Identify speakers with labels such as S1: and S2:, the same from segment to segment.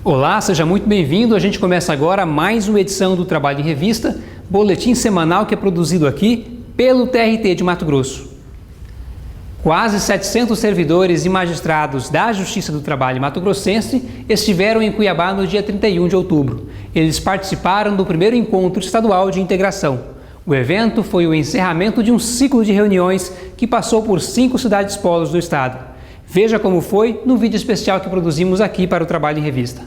S1: Olá, seja muito bem-vindo. A gente começa agora mais uma edição do Trabalho em Revista, boletim semanal que é produzido aqui pelo TRT de Mato Grosso. Quase 700 servidores e magistrados da Justiça do Trabalho mato-grossense estiveram em Cuiabá no dia 31 de outubro. Eles participaram do primeiro encontro estadual de integração. O evento foi o encerramento de um ciclo de reuniões que passou por 5 cidades polos do estado. Veja como foi no vídeo especial que produzimos aqui para o Trabalho em Revista.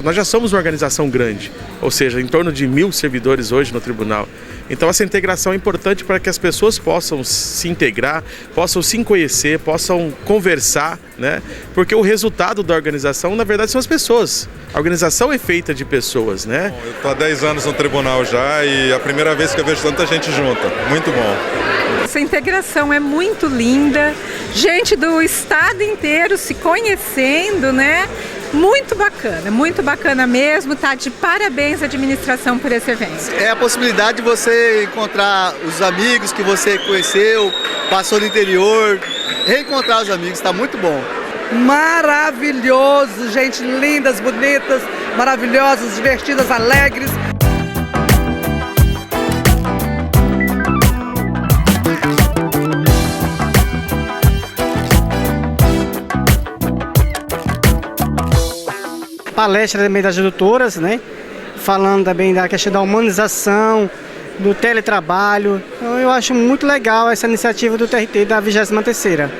S2: Nós já somos uma organização grande, ou seja, em torno de 1.000 servidores hoje no tribunal. Então essa integração é importante para que as pessoas possam se integrar, possam se conhecer, possam conversar, né? Porque o resultado da organização, na verdade, são as pessoas. A organização é feita de pessoas, né?
S3: Eu estou há 10 anos no tribunal já e é a primeira vez que eu vejo tanta gente junta. Muito bom.
S4: Essa integração é muito linda, gente do estado inteiro se conhecendo, né? Muito bacana mesmo, tá de parabéns à administração por esse evento.
S5: É a possibilidade de você encontrar os amigos que você conheceu, passou no interior, reencontrar os amigos, está muito bom.
S6: Maravilhoso, gente lindas, bonitas, maravilhosas, divertidas, alegres.
S7: Palestra também das doutoras, né? Falando também da questão da humanização, do teletrabalho. Então, eu acho muito legal essa iniciativa do TRT da 23ª.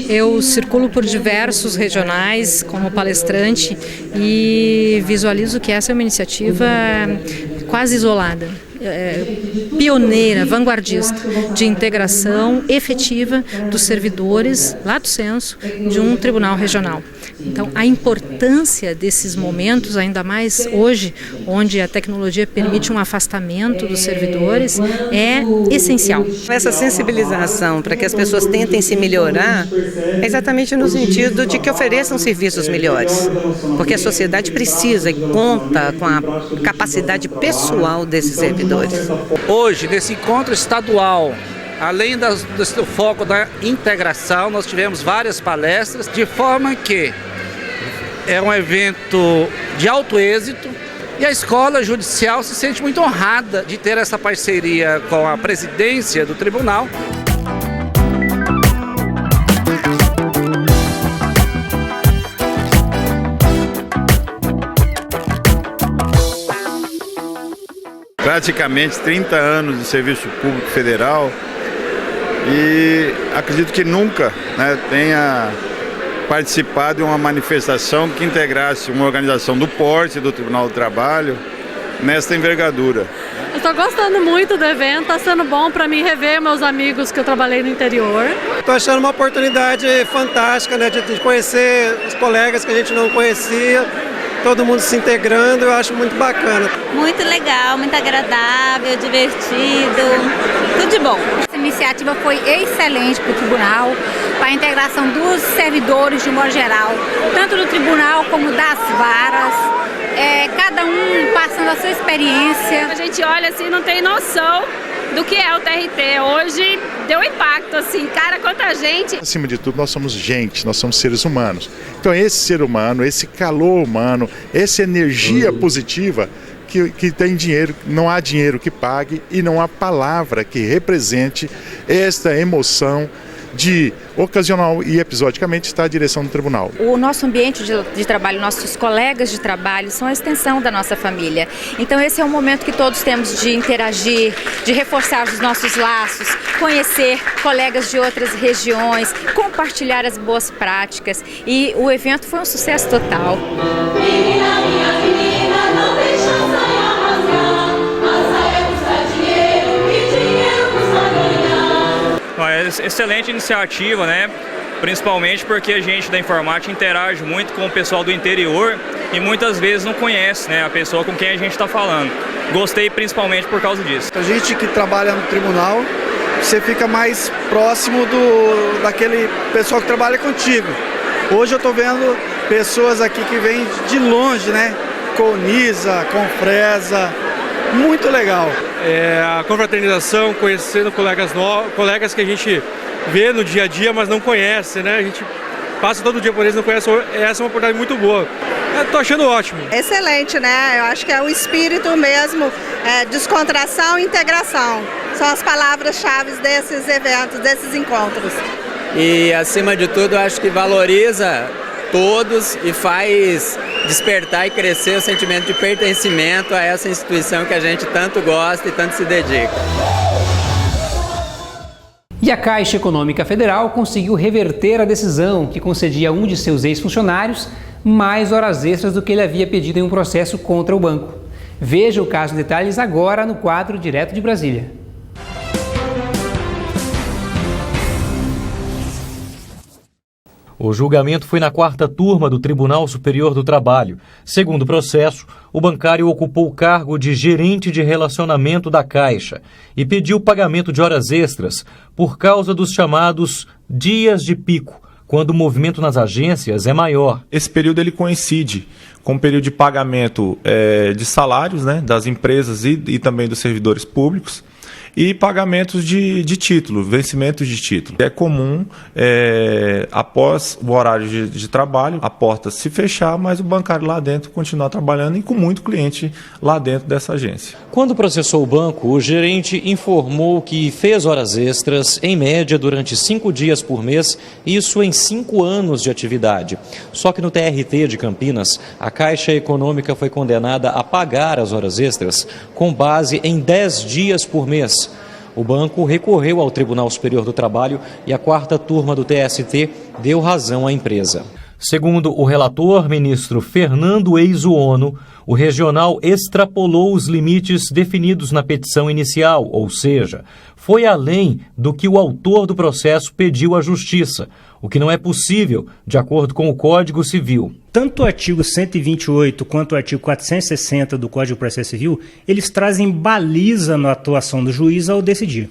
S8: Eu circulo por diversos regionais como palestrante e visualizo que essa é uma iniciativa quase isolada, pioneira, vanguardista, de integração efetiva dos servidores, lato sensu, de um tribunal regional. Então, a importância desses momentos, ainda mais hoje, onde a tecnologia permite um afastamento dos servidores, é essencial.
S9: Essa sensibilização para que as pessoas tentem se melhorar é exatamente no sentido de que ofereçam serviços melhores, porque a sociedade precisa e conta com a capacidade pessoal desses servidores.
S10: Hoje, nesse encontro estadual, além do foco da integração, nós tivemos várias palestras, de forma que é um evento de alto êxito e a Escola Judicial se sente muito honrada de ter essa parceria com a presidência do tribunal.
S11: Praticamente 30 anos de serviço público federal e acredito que nunca, né, tenha participado de uma manifestação que integrasse uma organização do porte do Tribunal do Trabalho nesta envergadura.
S12: Eu estou gostando muito do evento, está sendo bom para mim rever meus amigos que eu trabalhei no interior.
S6: Estou achando uma oportunidade fantástica, né, de conhecer os colegas que a gente não conhecia. Todo mundo se integrando, eu acho muito bacana.
S13: Muito legal, muito agradável, divertido, tudo de bom.
S14: Essa iniciativa foi excelente para o tribunal, para a integração dos servidores de modo geral, tanto do tribunal como das varas, cada um passando a sua experiência.
S12: A gente olha assim, não tem noção do que é o TRT. Hoje deu impacto, assim, cara, quanta gente.
S15: Acima de tudo, nós somos gente, nós somos seres humanos. Então esse ser humano, esse calor humano, essa energia positiva que tem dinheiro, não há dinheiro que pague e não há palavra que represente esta emoção de, ocasional e episodicamente, estar à direção do tribunal.
S16: O nosso ambiente de trabalho, nossos colegas de trabalho são a extensão da nossa família. Então esse é um momento que todos temos de interagir, de reforçar os nossos laços, conhecer colegas de outras regiões, compartilhar as boas práticas. E o evento foi um sucesso total.
S17: É excelente iniciativa, né? Principalmente porque a gente da informática interage muito com o pessoal do interior e muitas vezes não conhece, né, a pessoa com quem a gente está falando. Gostei principalmente por causa disso.
S6: A gente que trabalha no tribunal, você fica mais próximo daquele pessoal que trabalha contigo. Hoje eu estou vendo pessoas aqui que vêm de longe, né? Colniza, Confresa, muito legal.
S18: A confraternização, conhecendo colegas que a gente vê no dia a dia, mas não conhece, né? A gente passa todo dia por eles, não conhece. Essa é uma oportunidade muito boa. Estou achando ótimo.
S19: Excelente, né? Eu acho que é o espírito mesmo, descontração e integração. São as palavras-chave desses eventos, desses encontros.
S20: E, acima de tudo, eu acho que valoriza todos e faz despertar e crescer o sentimento de pertencimento a essa instituição que a gente tanto gosta e tanto se dedica.
S1: E a Caixa Econômica Federal conseguiu reverter a decisão que concedia a um de seus ex-funcionários mais horas extras do que ele havia pedido em um processo contra o banco. Veja o caso em detalhes agora no quadro Direto de Brasília.
S21: O julgamento foi na 4ª turma do Tribunal Superior do Trabalho. Segundo o processo, o bancário ocupou o cargo de gerente de relacionamento da Caixa e pediu pagamento de horas extras por causa dos chamados dias de pico, quando o movimento nas agências é maior.
S22: Esse período ele coincide com o período de pagamento de salários, né, das empresas e também dos servidores públicos, e pagamentos de título, vencimentos de título. É comum, após o horário de trabalho, a porta se fechar, mas o bancário lá dentro continuar trabalhando e com muito cliente lá dentro dessa agência.
S21: Quando processou o banco, o gerente informou que fez horas extras, em média, durante 5 dias por mês, isso em 5 anos de atividade. Só que no TRT de Campinas, a Caixa Econômica foi condenada a pagar as horas extras com base em 10 dias por mês. O banco recorreu ao Tribunal Superior do Trabalho e a 4ª turma do TST deu razão à empresa. Segundo o relator, ministro Fernando Eizuono, o regional extrapolou os limites definidos na petição inicial, ou seja, foi além do que o autor do processo pediu à Justiça, o que não é possível, de acordo com o Código Civil.
S23: Tanto o artigo 128 quanto o artigo 460 do Código de Processo Civil, eles trazem baliza na atuação do juiz ao decidir.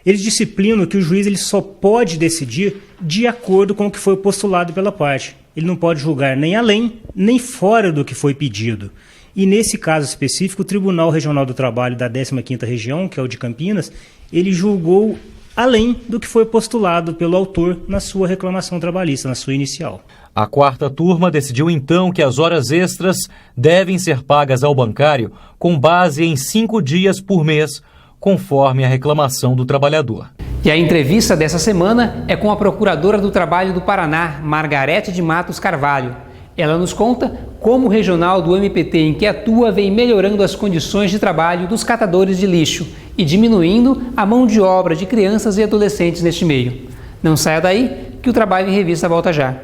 S23: Eles disciplinam que o juiz ele só pode decidir de acordo com o que foi postulado pela parte. Ele não pode julgar nem além, nem fora do que foi pedido. E nesse caso específico, o Tribunal Regional do Trabalho da 15ª Região, que é o de Campinas, ele julgou além do que foi postulado pelo autor na sua reclamação trabalhista, na sua inicial.
S21: A 4ª turma decidiu então que as horas extras devem ser pagas ao bancário com base em 5 dias por mês, conforme a reclamação do trabalhador.
S1: E a entrevista dessa semana é com a Procuradora do Trabalho do Paraná, Margarete de Matos Carvalho. Ela nos conta como o regional do MPT em que atua vem melhorando as condições de trabalho dos catadores de lixo e diminuindo a mão de obra de crianças e adolescentes neste meio. Não saia daí, que o Trabalho em Revista volta já.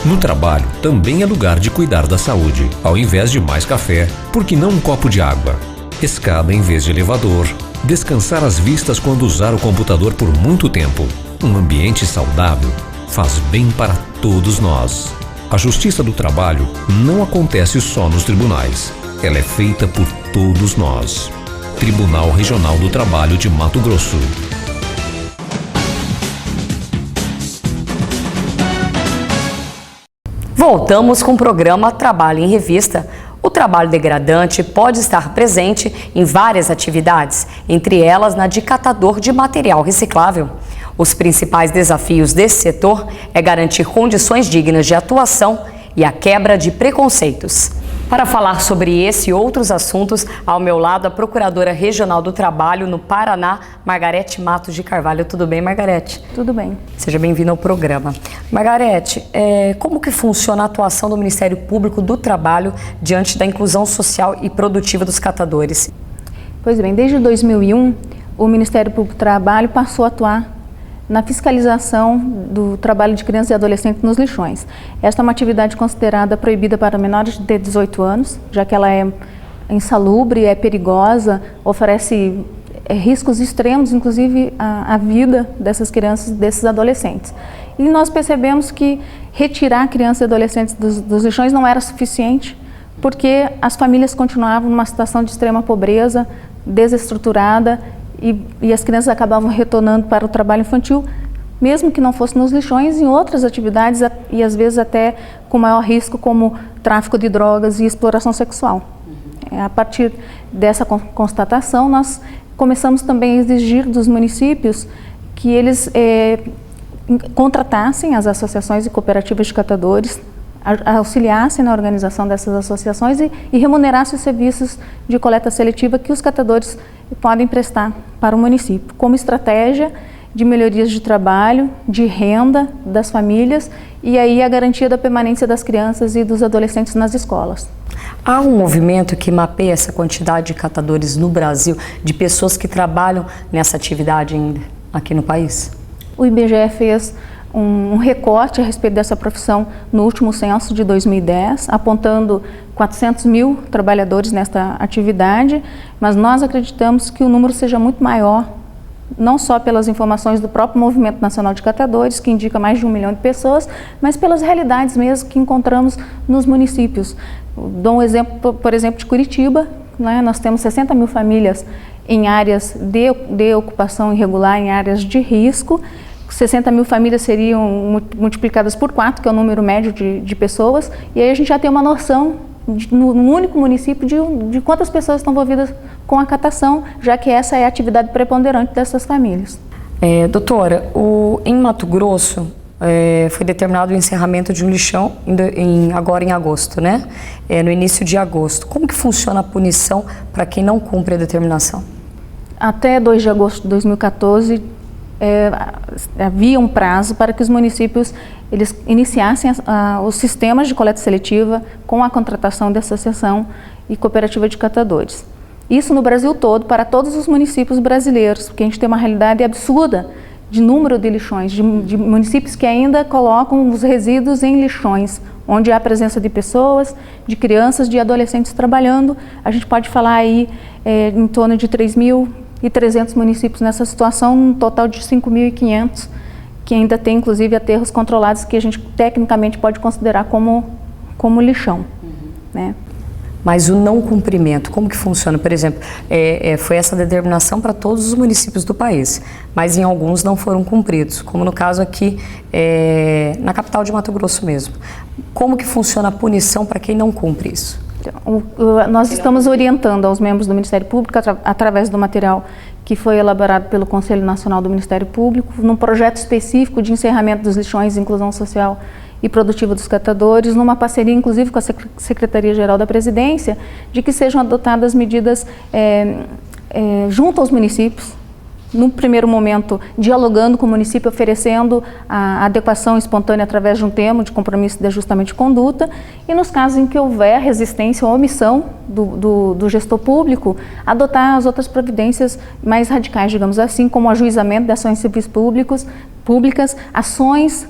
S24: No trabalho, também é lugar de cuidar da saúde. Ao invés de mais café, por que não um copo de água? Escada em vez de elevador. Descansar as vistas quando usar o computador por muito tempo. Um ambiente saudável faz bem para todos nós. A Justiça do Trabalho não acontece só nos tribunais. Ela é feita por todos nós. Tribunal Regional do Trabalho de Mato Grosso.
S25: Voltamos com o programa Trabalho em Revista. O trabalho degradante pode estar presente em várias atividades, entre elas na de catador de material reciclável. Os principais desafios desse setor é garantir condições dignas de atuação e a quebra de preconceitos. Para falar sobre esse e outros assuntos, ao meu lado a Procuradora Regional do Trabalho no Paraná, Margarete Matos de Carvalho. Tudo bem, Margarete?
S26: Tudo bem.
S25: Seja bem-vinda ao programa. Margarete, como que funciona a atuação do Ministério Público do Trabalho diante da inclusão social e produtiva dos catadores?
S26: Pois bem, desde 2001, o Ministério Público do Trabalho passou a atuar na fiscalização do trabalho de crianças e adolescentes nos lixões. Esta é uma atividade considerada proibida para menores de 18 anos, já que ela é insalubre, é perigosa, oferece riscos extremos, inclusive à vida dessas crianças e desses adolescentes. E nós percebemos que retirar crianças e adolescentes dos lixões não era suficiente, porque as famílias continuavam numa situação de extrema pobreza, desestruturada, e as crianças acabavam retornando para o trabalho infantil, mesmo que não fosse nos lixões, em outras atividades e às vezes até com maior risco, como tráfico de drogas e exploração sexual. A partir dessa constatação, nós começamos também a exigir dos municípios que eles contratassem as associações e cooperativas de catadores, auxiliassem na organização dessas associações e remunerassem os serviços de coleta seletiva que os catadores podem prestar para o município, como estratégia de melhorias de trabalho, de renda das famílias e aí a garantia da permanência das crianças e dos adolescentes nas escolas.
S25: Há um movimento que mapeia essa quantidade de catadores no Brasil, de pessoas que trabalham nessa atividade ainda aqui no país?
S26: O IBGE fez um recorte a respeito dessa profissão no último censo de 2010, apontando 400 mil trabalhadores nesta atividade, mas nós acreditamos que o número seja muito maior, não só pelas informações do próprio Movimento Nacional de Catadores, que indica mais de 1 milhão de pessoas, mas pelas realidades mesmo que encontramos nos municípios. Dou um exemplo, por exemplo, de Curitiba, né? Nós temos 60 mil famílias em áreas de ocupação irregular, em áreas de risco. 60 mil famílias seriam multiplicadas por 4, que é o número médio de pessoas, e aí a gente já tem uma noção, no único município, de quantas pessoas estão envolvidas com a catação, já que essa é a atividade preponderante dessas famílias.
S25: Doutora, em Mato Grosso foi determinado o encerramento de um lixão agora em agosto, né? No início de agosto. Como que funciona a punição para quem não cumpre a determinação?
S26: Até 2 de agosto de 2014, havia um prazo para que os municípios eles iniciassem os sistemas de coleta seletiva com a contratação de associação e cooperativa de catadores. Isso no Brasil todo, para todos os municípios brasileiros, porque a gente tem uma realidade absurda de número de lixões, de municípios que ainda colocam os resíduos em lixões, onde há presença de pessoas, de crianças, de adolescentes trabalhando. A gente pode falar aí em torno de 3.300 municípios nessa situação, um total de 5.500, que ainda tem inclusive aterros controlados que a gente tecnicamente pode considerar como lixão, né?
S25: Mas o não cumprimento, como que funciona? Por exemplo, foi essa determinação para todos os municípios do país, mas em alguns não foram cumpridos, como no caso aqui na capital de Mato Grosso mesmo. Como que funciona a punição para quem não cumpre isso?
S26: Nós estamos orientando aos membros do Ministério Público através do material que foi elaborado pelo Conselho Nacional do Ministério Público, num projeto específico de encerramento dos lixões, inclusão social e produtiva dos catadores, numa parceria inclusive com a Secretaria-Geral da Presidência, de que sejam adotadas medidas junto aos municípios, no primeiro momento dialogando com o município, oferecendo a adequação espontânea através de um termo de compromisso de ajustamento de conduta, e nos casos em que houver resistência ou omissão do gestor público, adotar as outras providências mais radicais, digamos assim, como o ajuizamento de ações civis públicas, ações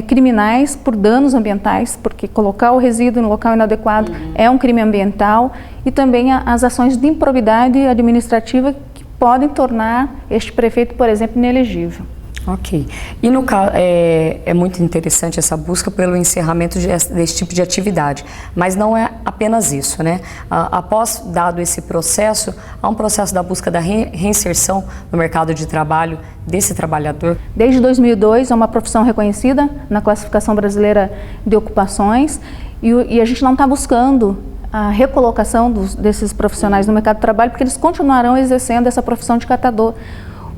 S26: criminais por danos ambientais, porque colocar o resíduo no local inadequado é um crime ambiental, e também as ações de improbidade administrativa que podem tornar este prefeito, por exemplo, inelegível.
S25: Ok. E no caso, é muito interessante essa busca pelo encerramento desse tipo de atividade, mas não é apenas isso, né? Após dado esse processo, há um processo da busca da reinserção no mercado de trabalho desse trabalhador.
S26: Desde 2002 é uma profissão reconhecida na classificação brasileira de ocupações e a gente não está buscando a recolocação desses profissionais no mercado de trabalho, porque eles continuarão exercendo essa profissão de catador.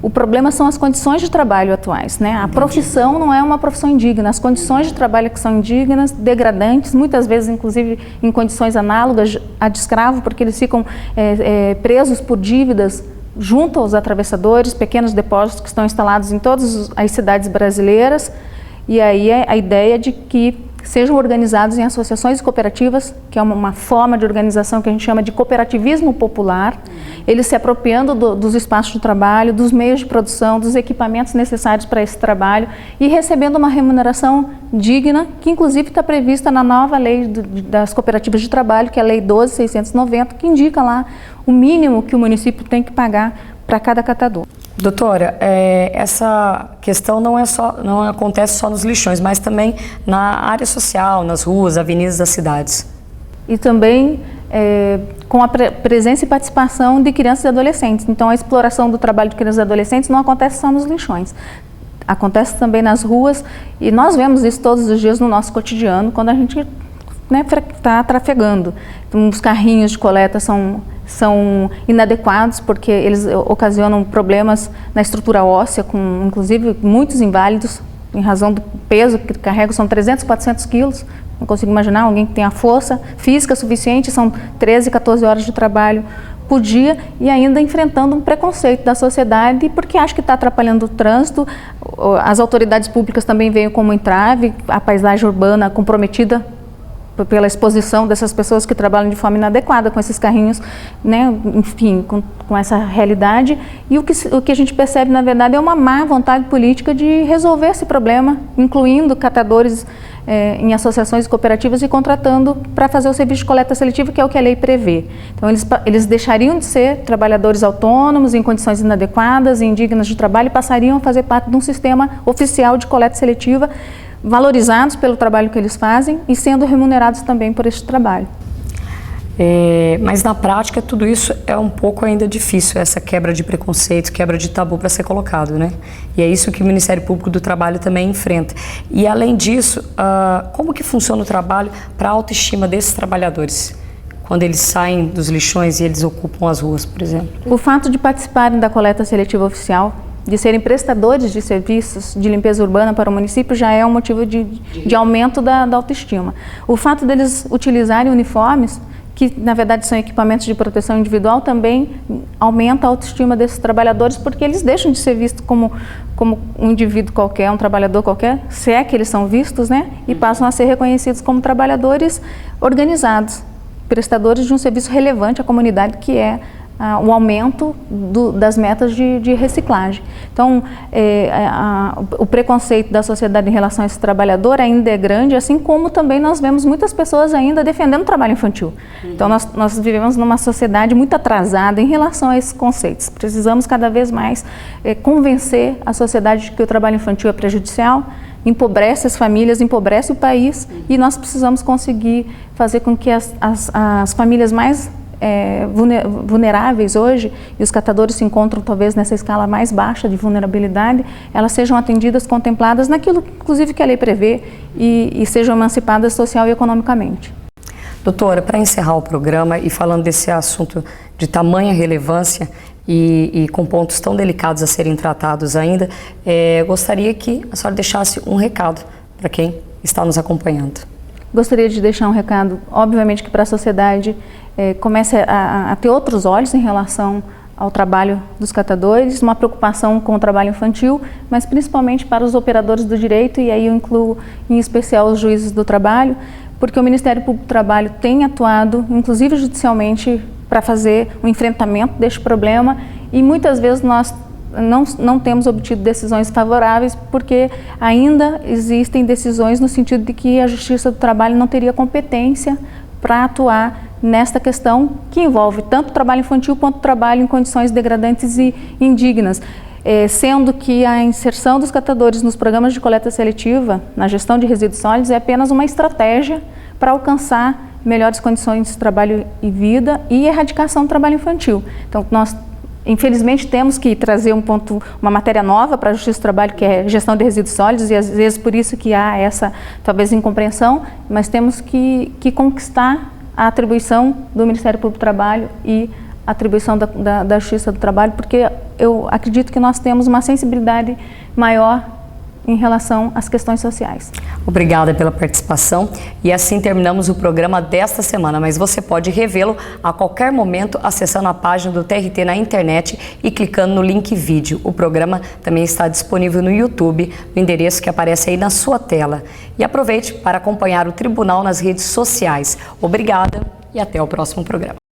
S26: O problema são as condições de trabalho atuais, né? A profissão não é uma profissão indigna, as condições de trabalho que são indignas, degradantes, muitas vezes inclusive em condições análogas a de escravo, porque eles ficam presos por dívidas junto aos atravessadores, pequenos depósitos que estão instalados em todas as cidades brasileiras, e aí a ideia de que sejam organizados em associações e cooperativas, que é uma forma de organização que a gente chama de cooperativismo popular, eles se apropriando dos espaços de trabalho, dos meios de produção, dos equipamentos necessários para esse trabalho e recebendo uma remuneração digna, que inclusive está prevista na nova lei das cooperativas de trabalho, que é a Lei 12.690, que indica lá o mínimo que o município tem que pagar para cada catador.
S25: Doutora, essa questão não acontece só nos lixões, mas também na área social, nas ruas, avenidas das cidades.
S26: E também com a presença e participação de crianças e adolescentes. Então, a exploração do trabalho de crianças e adolescentes não acontece só nos lixões, acontece também nas ruas, e nós vemos isso todos os dias no nosso cotidiano, quando a gente está trafegando. Então, os carrinhos de coleta são inadequados, porque eles ocasionam problemas na estrutura óssea, com inclusive muitos inválidos, em razão do peso que carregam, são 300, 400 quilos. Não consigo imaginar alguém que tenha força física suficiente, são 13, 14 horas de trabalho por dia, e ainda enfrentando um preconceito da sociedade, porque acha que está atrapalhando o trânsito. As autoridades públicas também veem como entrave, a paisagem urbana comprometida pela exposição dessas pessoas que trabalham de forma inadequada com esses carrinhos, né? Enfim, com essa realidade. E o que a gente percebe, na verdade, é uma má vontade política de resolver esse problema, incluindo catadores em associações e cooperativas e contratando para fazer o serviço de coleta seletiva, que é o que a lei prevê. Então, eles deixariam de ser trabalhadores autônomos, em condições inadequadas, indignas de trabalho, e passariam a fazer parte de um sistema oficial de coleta seletiva, valorizados pelo trabalho que eles fazem e sendo remunerados também por este trabalho.
S25: Mas na prática tudo isso é um pouco ainda difícil, essa quebra de preconceito, quebra de tabu para ser colocado, né? E é isso que o Ministério Público do Trabalho também enfrenta. E além disso, como que funciona o trabalho para a autoestima desses trabalhadores, quando eles saem dos lixões e eles ocupam as ruas, por exemplo?
S26: O fato de participarem da coleta seletiva oficial, de serem prestadores de serviços de limpeza urbana para o município, já é um motivo de aumento da autoestima. O fato deles utilizarem uniformes, que na verdade são equipamentos de proteção individual, também aumenta a autoestima desses trabalhadores, porque eles deixam de ser vistos como um indivíduo qualquer, um trabalhador qualquer, se é que eles são vistos, né? E passam a ser reconhecidos como trabalhadores organizados, prestadores de um serviço relevante à comunidade, que é o aumento das metas de reciclagem. Então, o preconceito da sociedade em relação a esse trabalhador ainda é grande, assim como também nós vemos muitas pessoas ainda defendendo o trabalho infantil. Então, nós vivemos numa sociedade muito atrasada em relação a esses conceitos. Precisamos cada vez mais convencer a sociedade de que o trabalho infantil é prejudicial, empobrece as famílias, empobrece o país, e nós precisamos conseguir fazer com que as famílias mais vulneráveis hoje, e os catadores se encontram talvez nessa escala mais baixa de vulnerabilidade, elas sejam atendidas, contempladas naquilo inclusive que a lei prevê, e sejam emancipadas social e economicamente.
S25: Doutora, para encerrar o programa e falando desse assunto de tamanha relevância e com pontos tão delicados a serem tratados ainda, gostaria que a senhora deixasse um recado para quem está nos acompanhando.
S26: Gostaria de deixar um recado, obviamente, que para a sociedade comece a ter outros olhos em relação ao trabalho dos catadores, uma preocupação com o trabalho infantil, mas principalmente para os operadores do direito, e aí eu incluo em especial os juízes do trabalho, porque o Ministério Público do Trabalho tem atuado, inclusive judicialmente, para fazer o enfrentamento deste problema, e muitas vezes nós não temos obtido decisões favoráveis, porque ainda existem decisões no sentido de que a Justiça do Trabalho não teria competência para atuar nesta questão que envolve tanto o trabalho infantil quanto o trabalho em condições degradantes e indignas, sendo que a inserção dos catadores nos programas de coleta seletiva, na gestão de resíduos sólidos, é apenas uma estratégia para alcançar melhores condições de trabalho e vida e erradicação do trabalho infantil. Então, nós infelizmente temos que trazer uma matéria nova para a Justiça do Trabalho, que é gestão de resíduos sólidos, e às vezes por isso que há essa, talvez, incompreensão, mas temos que conquistar a atribuição do Ministério Público do Trabalho e a atribuição da Justiça do Trabalho, porque eu acredito que nós temos uma sensibilidade maior em relação às questões sociais.
S25: Obrigada pela participação, e assim terminamos o programa desta semana, mas você pode revê-lo a qualquer momento acessando a página do TRT na internet e clicando no link vídeo. O programa também está disponível no YouTube, no endereço que aparece aí na sua tela. E aproveite para acompanhar o Tribunal nas redes sociais. Obrigada e até o próximo programa.